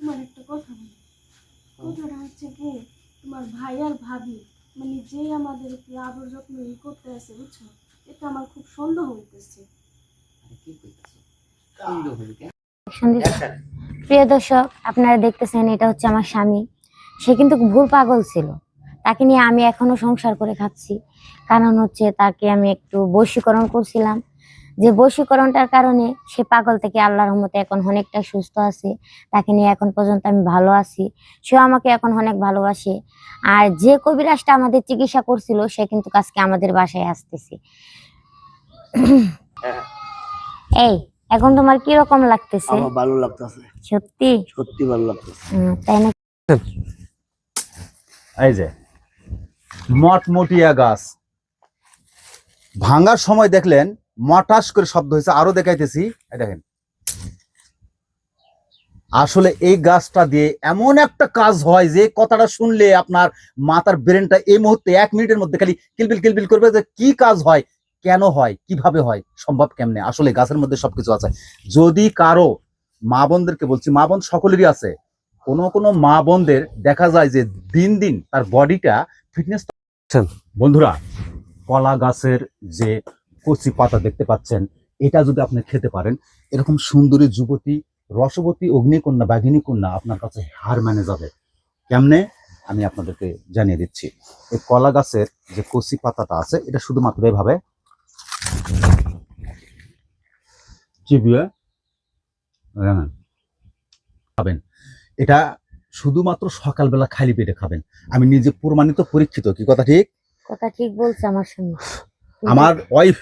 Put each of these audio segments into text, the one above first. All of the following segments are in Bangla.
তোমার একটা কথা বলি। কথাটা হচ্ছে কি, তোমার ভাই আর ভাবি মানে যে আমাদেরকে আদর যত্ন করতে আছে, বুঝছো? এটা আমার খুব সন্দেহ হইতেছে। প্রিয় দর্শক, আপনারা দেখতেছেন এটা হচ্ছে আমার স্বামী। সে কিন্তু ভুল পাগল ছিল। তাকে নিয়ে আমি এখনো সংসার করে খাচ্ছি। কারণ হচ্ছে তাকে আমি একটু বশীকরণ করছিলাম, যে বশীকরণটার কারণে সে পাগল থেকে আল্লাহর রহমতে এখন অনেকটা সুস্থ আছে। তাকে নিয়ে এখন পর্যন্ত আমি ভালো আছি। সেও আমাকে এখন অনেক ভালোবাসে। আর যে কবিরাজটা আমাদের চিকিৎসা করছিল সে কিন্তু আজকে আমাদের বাসায় আসতেছে। এই, এখন তোমার কি রকম লাগতেছে? আমার ভালো লাগতেছে, সত্যি সত্যি ভালো লাগতেছে। তাই না? এই যে মটমটিয়া গাছ ভাঙার সময় দেখলেন মটাস করে শব্দ হয়েছে, আরো দেখাইতেছি। দেখেন, আসলে এই গাছটা দিয়ে এমন একটা কাজ হয় যে কথাটা শুনলে আপনার মাথার ব্রেনটা এই মুহূর্তে 1 মিনিটের মধ্যে খালি কিলবিল কিলবিল করবে যে কি কাজ হয়, কেন হয়, কিভাবে হয়, সম্ভব কেমনে। আসলে গাছের মধ্যে সবকিছু আছে। যদি কারো মা বোনদেরকে বলছি, মা বোন সকলেরই আছে, কোনো মা বোনদের দেখা যায় যে দিন দিন তার বডিটা ফিটনেস। বন্ধুরা, কলা গাছের যে কচি পাতা দেখতে পাচ্ছেন, এটা যদি আপনি খেতে পারেন, এরকম সুন্দরী যুবতী, রসবতী, অগ্নিকন্যা, বাঘিনী কন্যা আপনার কাছে হার মানে যাবে। কেমনে আমি আপনাদেরকে জানিয়ে দিচ্ছি। এই কলা গাছের যে কচি পাতাটা আছে, এটা শুধুমাত্র এভাবে চিবিয়ে খাবেন। এটা শুধুমাত্র সকালবেলা খালি পেটে খাবেন। আমি নিজে প্রমাণিত, পরীক্ষিত। কি কথা ঠিক? কথা ঠিক বলছে আমার স্বামী। আমার ওয়াইফ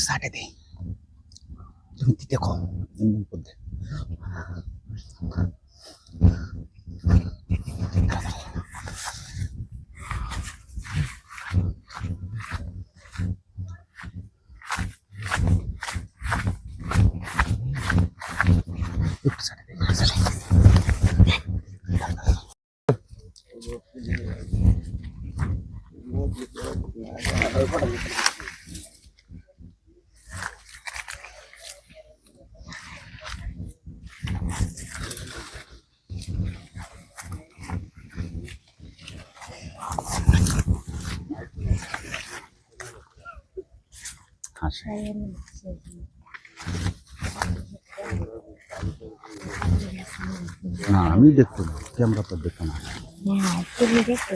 সাটে দেই, তুমি দেখো একটু সাটে দেই। না, আমি দেখতে না, ক্যামেরা তো দেখতে না। হ্যাঁ, তুমি দেখতে